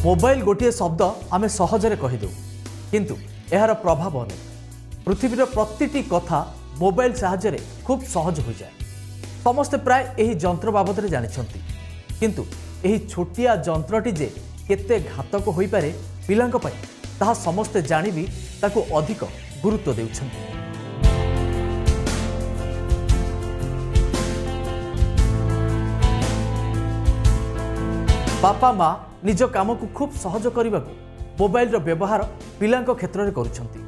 Mobile गोटे शब्द आम सहजरे कहीदे किंतु यार प्रभाव अनेक। पृथ्वीर प्रतिटी कथा मोबाइल साहाय्य खूब सहज हो जाए। समस्ते प्राय यही जंत्र बाबद में जानते किंतु यही छोटिया जंत्रटी जे केते घातक हो पारे पिलांक पई ताहा समस्ते जानी भी ताकू अधिक गुरुत्व देउछन्ति। बापा माँ निज काम को खूब सहज करने मोबाइल व्यवहार पिलांक क्षेत्र में करुछन्ति।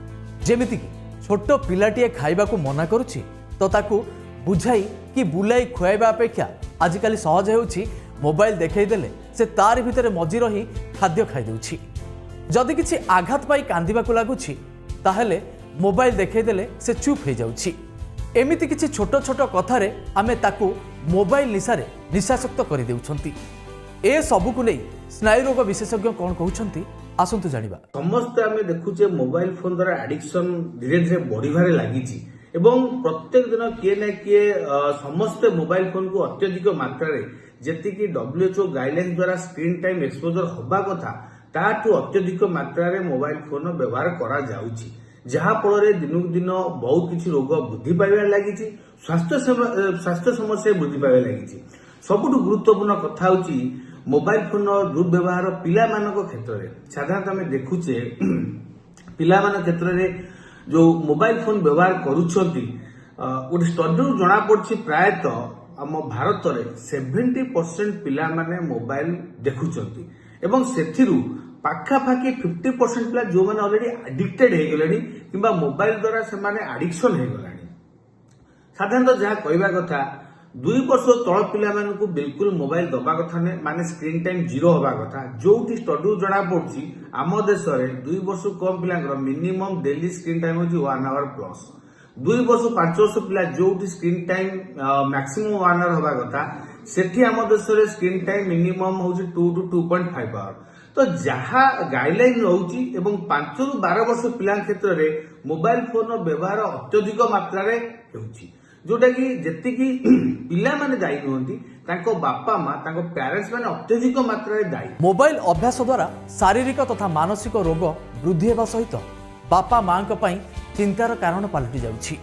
जेमिति कि छोट पिलाटीए खाइबा को मना करुछि तो ताकू बुझाई कि बुलाई खुआइबा अपेक्षा आजिकल सहज होउछि मोबाइल देखैदेले से तार भितर मजी रही खाद्य खाई देउछि। जदि किछि आघात पाई कांदिबा को लागुछि ताहेले मोबाइल देखैदेले से चुप हो जाउछि। एमिति किछि छोट छोट कथारे आमे ताकू मोबाइल निशारे निशासक्त कर देउछन्ति। ए सबु को नहीं स्नायु रोग विशेषज्ञ कौन कहउछन्ति आसंतु जानिबा। समस्त आमे देखुचे मोबाइल फोन द्वारा एडिक्शन धीरे धीरे बढ़िबारे लागिछि एवं प्रत्येक दिन किए ना किए समस्त मोबाइल फोन को अत्यधिक मात्रा रे जेतिकी WHO गाइडलाइन द्वारा स्क्रीन टाइम एक्सपोजर होबा कथा ताठू अत्यधिक मात्रा रे मोबाइल फोन व्यवहार करा जाउछि, जहा फल दिनक दिन बहुत किछि रोग वृद्धि पाइबार लागिछि, स्वास्थ्य समस्या वृद्धि पाइबार लागिछि। सबुठु गुरुत्वपूर्ण कथा होछि मोबाइल फोन दुर्व्यवहार पिला मानक क्षेत्र में। साधारणतः आम देखुचे पिला मान क्षेत्र में जो मोबाइल फोन व्यवहार करुछंती गोटे स्टडी जना पड़ी प्रायतः आम भारत में 70% पिला माने मोबाइल देखुछंती एवं सेथिरु पाखापाखि 50% पिला जो माने ऑलरेडी एडिक्टेड हो गलेनी किंबा मोबाइल द्वारा से माने एडिक्शन हो गलानी। साधारणतः जहाँ कहवा कथा 2 वर्ष तल पिला मानकु बिल्कुल मोबाइल दबा कथा ने माने स्क्रीन टाइम 0 होबा कथा। जोटी स्टडी जना पड़छि आम देश में 2 वर्ष कम पिला मिनिमम डेली स्क्रीन टाइम होछि 1 आवर प्लस। 2 वर्ष 5 वर्ष पिला जोटी स्क्रीन टाइम मैक्सिमम 1 आवर होबा कथा सेठी आम देश में स्क्रीन टाइम मिनिमम होछि 2 to 2.5 आवर। तो जहाँ गाइडलाइन रोची एवं 5 ରୁ 12 वर्ष पिला क्षेत्र में मोबाइल फोन व्यवहार अत्यधिक मात्रा रे होछि, जोटा कि जेतिकी पिला माने दायी नुहंती तांको बापा माँ तांको पेरेंट्स माने अत्यधिक मात्रा रे दायी। मोबाइल अभ्यास द्वारा शारीरिक तथा मानसिक रोग वृद्धि हेबा सहित बापा माँ चिंतार कारण पलटि जाउछि।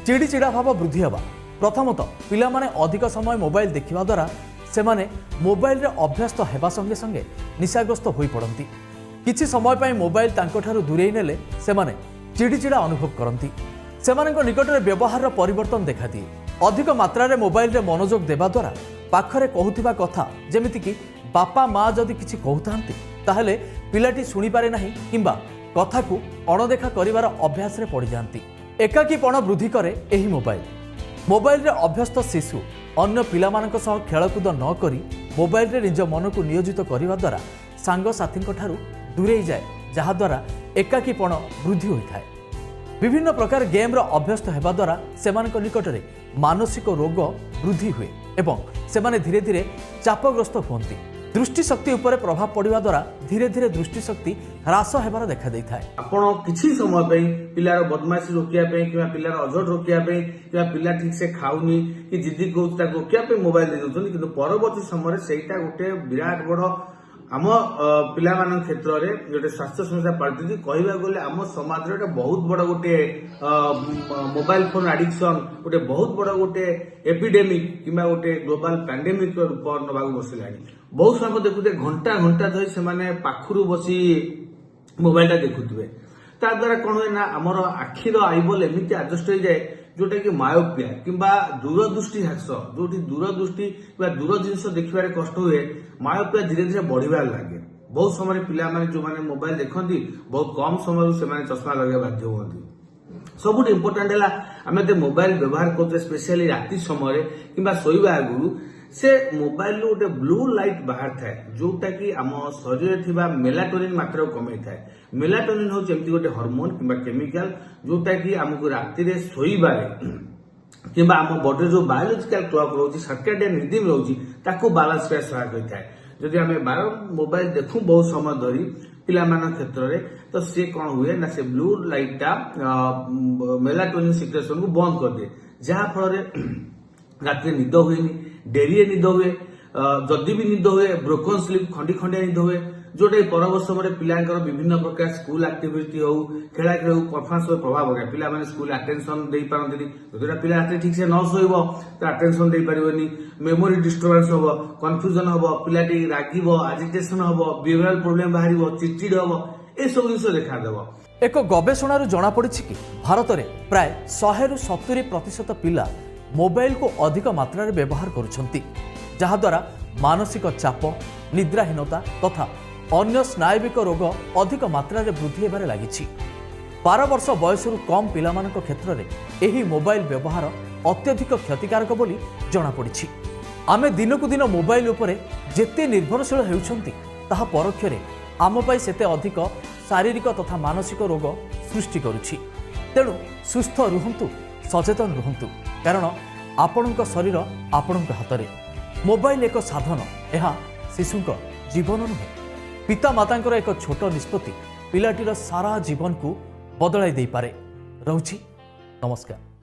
चिड़चिड़ा भाव वृद्धि हेबा। प्रथमतः पिला माने अधिक समय मोबाइल देखिबा द्वारा सेमाने मोबाइल रे अभ्यस्त हेबा संगे संगे निशाग्रस्त होई पड़ती। किछि समय पाई मोबाइल तांको ठारू दूरेई नेले सेमाने चिड़चिड़ा अनुभव करती। सेमानक निकट में व्यवहार परिवर्तन देखा दिए। अधिक मात्रा रे मोबाइल रे मनोयोग देवा द्वारा पाखरे कहूथिबा कथा जेमिति कि बापा माँ जदि किछि कहउथांती ताहेले पिलाटी सुनी पारे नाही किंबा कथा को अणदेखा करिवार अभ्यास रे पड़ जांती। एकाकीपण वृद्धि करे एही मोबाइल रे अभ्यस्त शिशु अन्य पिलामानक सह खेलकूद न करी मोबाइल रे निज मन को नियोजित करिवा द्वारा सांग साथींक ठारू दूरेई जाए, जहा द्वारा एकाकीपण वृद्धि होइथाय। विभिन्न प्रकार गेम अभ्यस्त हेबा द्वारा सेमानक निकट में मानसिक रोग वृद्धि हुए एवं सेमाने धीरे धीरे चापग्रस्त होती। दृष्टि शक्ति उपरे प्रभाव पड़िबा द्वारा धीरे धीरे दृष्टि शक्ति ह्रास हेबार देखा देइथाय। आपण किछि समय पई पिलार बदमाशी रोकिया पे किबा पिलार अझट रोकिया पे किबा पिला ठीक से खाउनी कि जिद्दी कहउछ ता रोकिया पे मोबाइल दे दउछन, किंतु परवर्ती समय सेटा गोटे विराट बड़ आम पिला मान क्षेत्र में गोटे स्वास्थ्य समस्या पलटि कहवा गले आम समाज रे बहुत बड़ गोटे मोबाइल फोन एडिक्शन गोटे बहुत बड़ गोटे एपिडेमिक किंबा गोटे ग्लोबल पैंडेमिक रूप नवा बसिलानी। बहुत समय देखुते घंटा घंटा धरी से पाखुरु बसी मोबाइल देखुवे ता द्वारा कौन हुए ना आमर आखिर आईबल एमती आडजस्ट हो जाए जोटा कि मायोपिया किंबा दूरदृष्टि ह्रास, जो दूरदृष्टि दूर जिनस देखिबारे कष्ट हुए मायोपिया धीरे धीरे बढ़िबार लगे। बहुत समय पिला माने जो माने मोबाइल देखती बहुत कम समय से चश्मा लगे बाध्य होती। सबुठ इम्पोर्टाट है आम मोबाइल व्यवहार करते स्पेशली राति समय किंबा शोवा आगु से मोबाइल गोटे ब्लू लाइट बाहर थाए जोटा कि आम शरीर थिबा मेलाटोनिन मात्रा कमे थाए। मेलाटोनिन हूँ गोटे हार्मोन किंबा केमिकल जोटा कि आमको राति रे शोइबारे किंबा आम बॉडी जो बायोलॉजिकल क्लॉक रोची सर्केडियन रिदम रोची ताकू बैलेंस करे सहायक होता है। जदि आम बार मोबाइल देखू बहुत समय धरी पिला मान क्षेत्र में तो सी कौन हुए ना से ब्लू लाइटा मेलाटोनिन सिक्रेशन को बंद कर दिए, जहाँ फल रात निद हुए डेरी निद हुए, जदि भी निद हुए ब्रोकन स्लीप खंडी खंडिया निद हुए, जोटा परवर्त समय पिलांकर विभिन्न प्रकार स्कूल एक्टिविटी हो खेला खेल परफॉर्मेंस प्रभाव पकाए पिला माने स्कूल अटेंशन दे पारंती जोटा पिला राति ठीक से न सोइबो तो अटेंशन दे परिबनी मेमोरी डिस्टर्बेंस होबो कंफ्यूजन होबो पिलाटी रागिबो एजिटेशन होबो बिहेवियरल प्रॉब्लम बाहरिबो चिड़चिड़ होबो ए सब जिनिस देखा देबो। एक गवेषणार जनापड़ी कि भारत में प्राय 100 ରୁ 70% पिला मोबाइल को अधिक मात्रा रे व्यवहार करुछंती जहाद्वारा मानसिक चाप निद्राहीनता तथा अन्य स्नायुविक रोग अधिक मात्रा रे वृद्धि हेबारे लागिछि। 12 वर्ष बयसरू कम पिलामानक क्षेत्र में एही मोबाइल व्यवहार अत्यधिक क्षतिकारक बोली जनापड़ी। आमे दिनकु दिन मोबाइल उपरे जेते निर्भरशील हेउछंती ताहा परोक्षरे आम पाई सेते अधिक शारीरिक तथा मानसिक रोग सृष्टि करुछि। तेणु सुस्थ रुहंतु सचेतन रुहंतु कारण आपणक शरीर आपणक हातरे। मोबाइल एक साधन यह शिशुक जीवन नुहे पिता मातांकर एक छोट निष्पत्ति पिलाटीर सारा जीवन को बदलाई दे पारे। रहुछि नमस्कार।